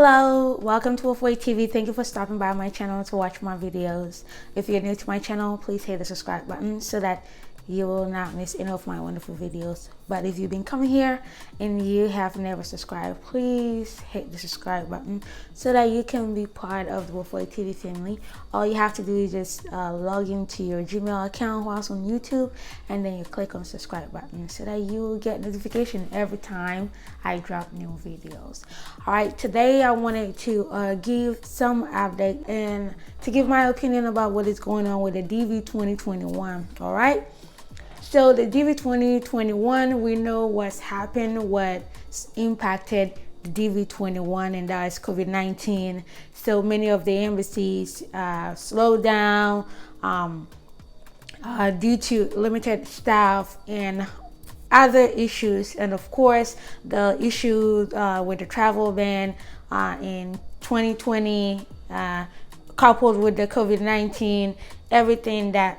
Hello, welcome to Avoid TV. Thank you for stopping by my channel to watch my videos. If you're new to my channel, please hit the subscribe button so that you will not miss any of my wonderful videos. But if you've been coming here and you have never subscribed, please hit the subscribe button so that you can be part of the Avoid TV family. All you have to do is just log into your Gmail account whilst on YouTube, and then you click on subscribe button so that you will get notification every time I drop new videos. All right, today I wanted to give some update and to give my opinion about what is going on with the DV2021. All right. So the DV2021, we know what's happened, what's impacted the DV21, and that is COVID-19. So many of the embassies slowed down due to limited staff and other issues. And of course, the issue with the travel ban in 2020, coupled with the COVID-19, everything that,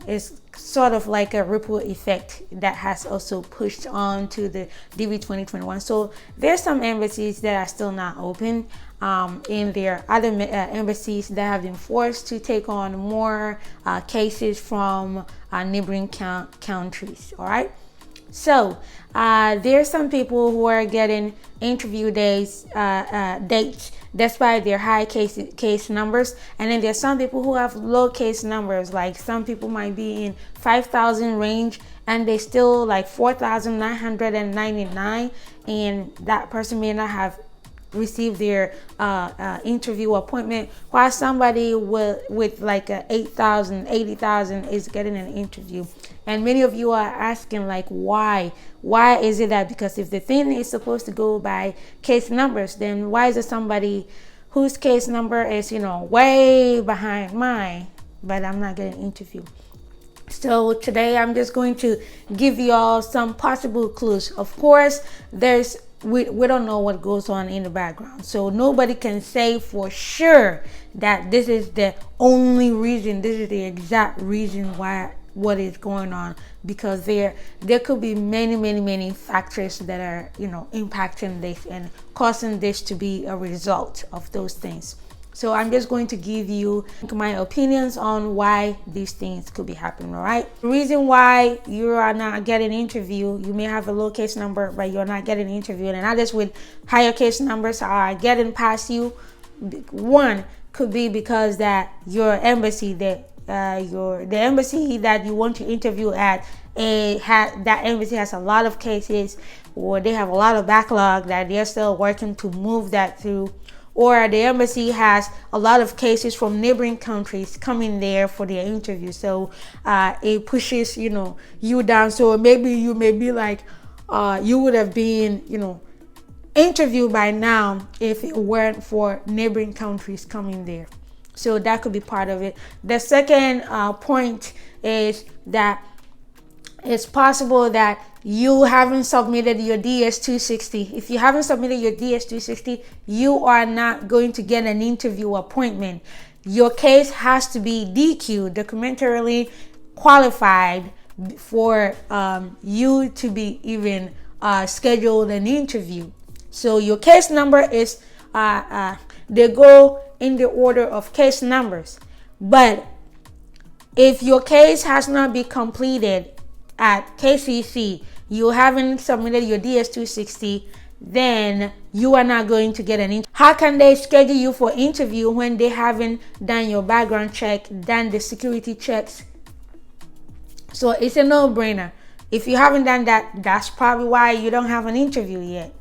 is sort of like a ripple effect that has also pushed on to the DV2021. So there's some embassies that are still not open, and there are other embassies that have been forced to take on more cases from neighboring countries. All right. So there's some people who are getting interview dates despite their high case numbers, and then there's some people who have low case numbers. Like some people might be in 5,000 range and they still like 4,999, and that person may not have received their interview appointment, while somebody with like 8,000, 80,000 is getting an interview. And many of you are asking, like, why is it that? Because if the thing is supposed to go by case numbers, then why is it somebody whose case number is way behind mine, but I'm not getting an interview? So today I'm just going to give you all some possible clues. Of course, we don't know what goes on in the background, so nobody can say for sure that this is the only reason, this is the exact reason why what is going on, because there could be many factors that are impacting this and causing this to be a result of those things. So I'm just going to give you my opinions on why these things could be happening. All right. The reason why you are not getting an interview, you may have a low case number, but you're not getting an interview, and others with higher case numbers are getting past you. One could be because that your embassy, the embassy that you want to interview at, that embassy has a lot of cases, or they have a lot of backlog that they're still working to move that through. Or the embassy has a lot of cases from neighboring countries coming there for their interview. So it pushes, you down. So maybe you may be like, you would have been, interviewed by now if it weren't for neighboring countries coming there. So that could be part of it. The second point is that it's possible that you haven't submitted your DS-260. If you haven't submitted your DS-260, you are not going to get an interview appointment. Your case has to be DQ, documentarily qualified, for you to be even scheduled an interview. So your case number is, they go in the order of case numbers. But if your case has not been completed at KCC, you haven't submitted your DS-260, then you are not going to get an interview. How can they schedule you for interview when they haven't done your background check, done the security checks? So it's a no-brainer. If you haven't done that, that's probably why you don't have an interview yet.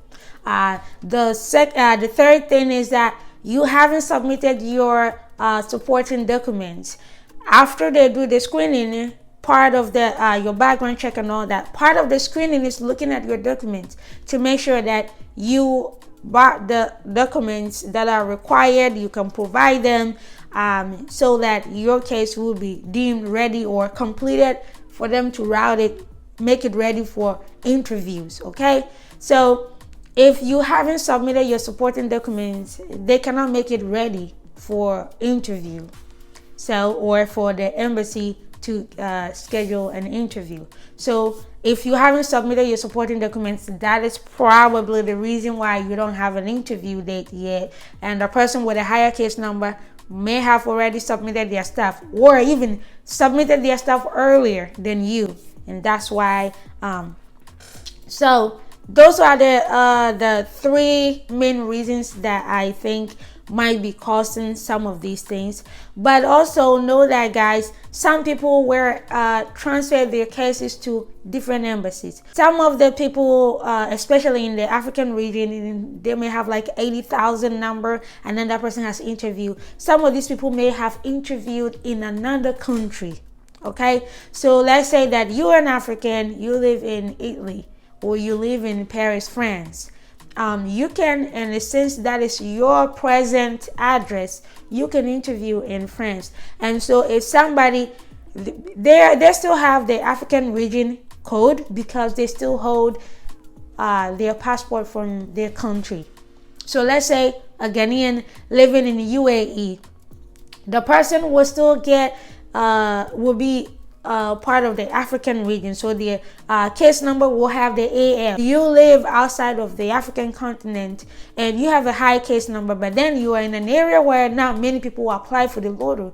The third thing is that you haven't submitted your supporting documents. After they do the screening, part of the your background check and all that, part of the screening is looking at your documents to make sure that you brought the documents that are required. You can provide them so that your case will be deemed ready or completed for them to route it, make it ready for interviews. Okay, so if you haven't submitted your supporting documents, they cannot make it ready for interview. So, or for the embassy to schedule an interview. So if you haven't submitted your supporting documents, that is probably the reason why you don't have an interview date yet. And the person with a higher case number may have already submitted their stuff, or even submitted their stuff earlier than you, and that's why. So those are the three main reasons that I think might be causing some of these things. But also know that, guys, some people were transferred their cases to different embassies. Some of the people, especially in the African region, they may have like 80,000 number, and then that person has interviewed. Some of these people may have interviewed in another country. Okay, so let's say that you're an African, you live in Italy, or you live in Paris, France. You can, in a sense that is your present address, you can interview in France. And so if somebody, they still have the African region code because they still hold their passport from their country. So let's say a Ghanaian living in the UAE, the person will still get, will be part of the African region, so the case number will have the AL. You live outside of the African continent and you have a high case number, but then you are in an area where not many people apply for the lottery.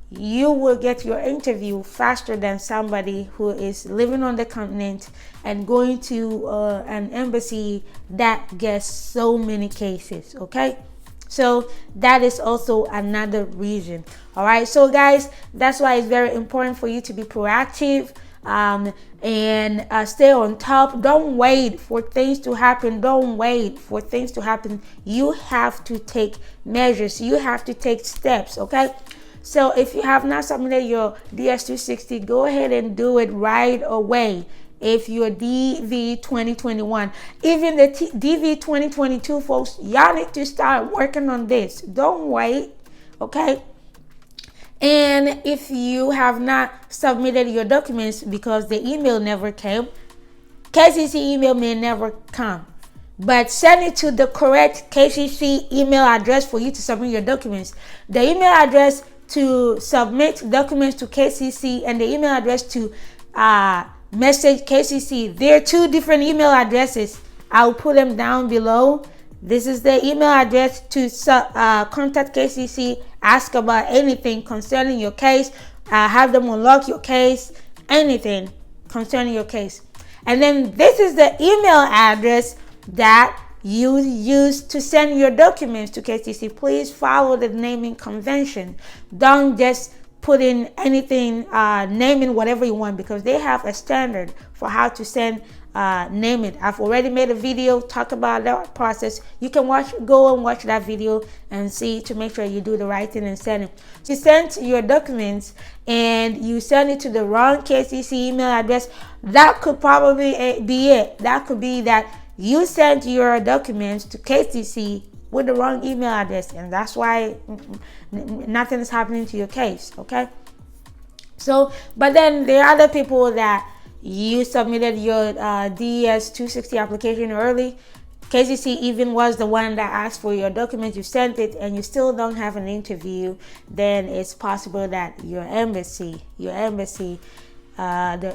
You will get your interview faster than somebody who is living on the continent and going to an embassy that gets so many cases. Okay, so that is also another reason. All right, so guys, that's why it's very important for you to be proactive and stay on top. Don't wait for things to happen. Don't wait for things to happen. You have to take measures. You have to take steps. Okay, so if you have not submitted your DS260, go ahead and do it right away. If you're DV2021, even the DV2022 folks, y'all need to start working on this. Don't wait. Okay. And if you have not submitted your documents because the email never came, KCC email may never come, but send it to the correct KCC email address for you to submit your documents. The email address to submit documents to KCC and the email address to message KCC, they're two different email addresses. I'll put them down below. This is the email address to contact KCC, ask about anything concerning your case, have them unlock your case, anything concerning your case. And then this is the email address that you use to send your documents to KCC. Please follow the naming convention. Don't just put in anything, naming whatever you want, because they have a standard for how to send name it. I've already made a video talk about that process. You can go and watch that video and see to make sure you do the right thing and send it. You sent your documents and you send it to the wrong KCC email address. That could probably be it. That could be that you sent your documents to KCC with the wrong email address, and that's why nothing is happening to your case. Okay, so but then there are other people that you submitted your DS260 application early. KCC even was the one that asked for your documents. You sent it and you still don't have an interview. Then it's possible that your embassy, the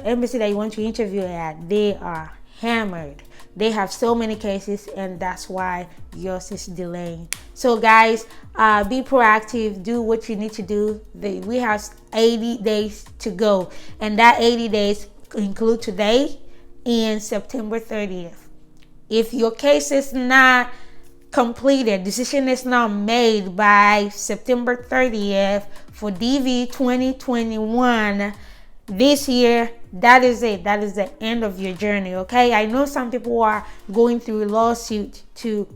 embassy that you want to interview at, they are hammered. They have so many cases, and that's why yours is delaying. So guys, be proactive. Do what you need to do. We have 80 days to go, and that 80 days include today and September 30th. If your case is not completed, decision is not made by September 30th for DV 2021 this year, that is it. That is the end of your journey. Okay, I know some people are going through a lawsuit to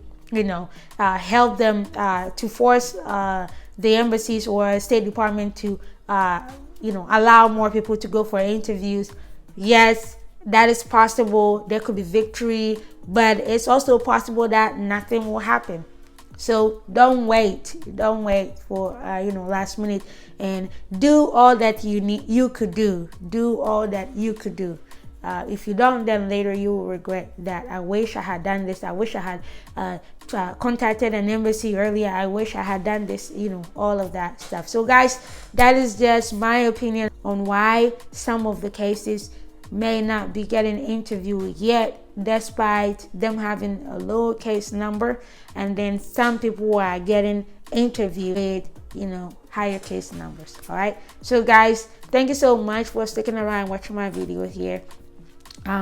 help them to force the embassies or State Department to allow more people to go for interviews. Yes, that is possible. There could be victory, but it's also possible that nothing will happen. So don't wait for last minute, and do all that you could do. Do all that you could do. If you don't, then later you will regret that. I wish I had done this. I wish I had contacted an embassy earlier. I wish I had done this, all of that stuff. So guys, that is just my opinion on why some of the cases may not be getting interviewed yet, despite them having a low case number, and then some people are getting interviewed with, you know, higher case numbers. All right, so guys, thank you so much for sticking around watching my video here.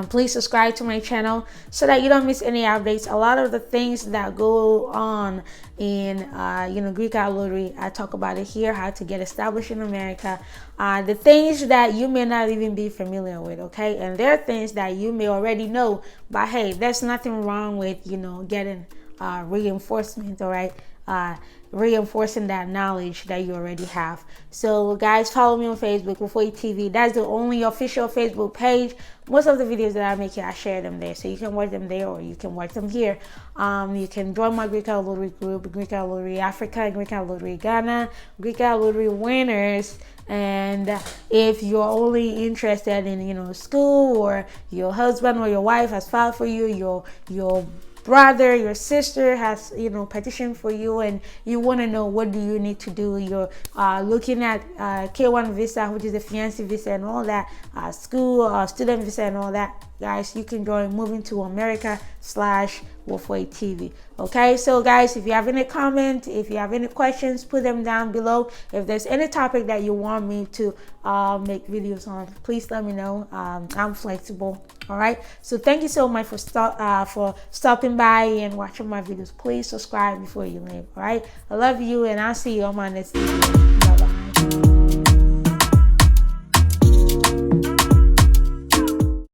Please subscribe to my channel so that you don't miss any updates. A lot of the things that go on in you know, Greek Out Lottery, I talk about it here, how to get established in America, the things that you may not even be familiar with, okay? And there are things that you may already know, but hey, there's nothing wrong with, you know, getting reinforcement, all right? Reinforcing that knowledge that you already have. So guys, follow me on Facebook, Wofoi TV. That's the only official Facebook page. Most of the videos that I make here, I share them there, so you can watch them there or you can watch them here. You can join my Greek Out Lottery group, Greek Out Lottery Africa, Greek Out Lottery Ghana, Greek Out Lottery winners. And if you're only interested in, you know, school, or your husband or your wife has filed for you, your brother, your sister has, you know, petitioned for you, and you want to know what do you need to do, you're looking at K1 visa, which is a fiancé visa and all that, school student visa and all that, guys, you can join Moving to America /Wofoi TV. Okay, so guys, if you have any comment, if you have any questions, put them down below. If there's any topic that you want me to make videos on, please let me know. I'm flexible. All right, so thank you so much for stopping by and watching my videos. Please subscribe before you leave. All right, I love you, and I'll see you on my next video. Bye bye.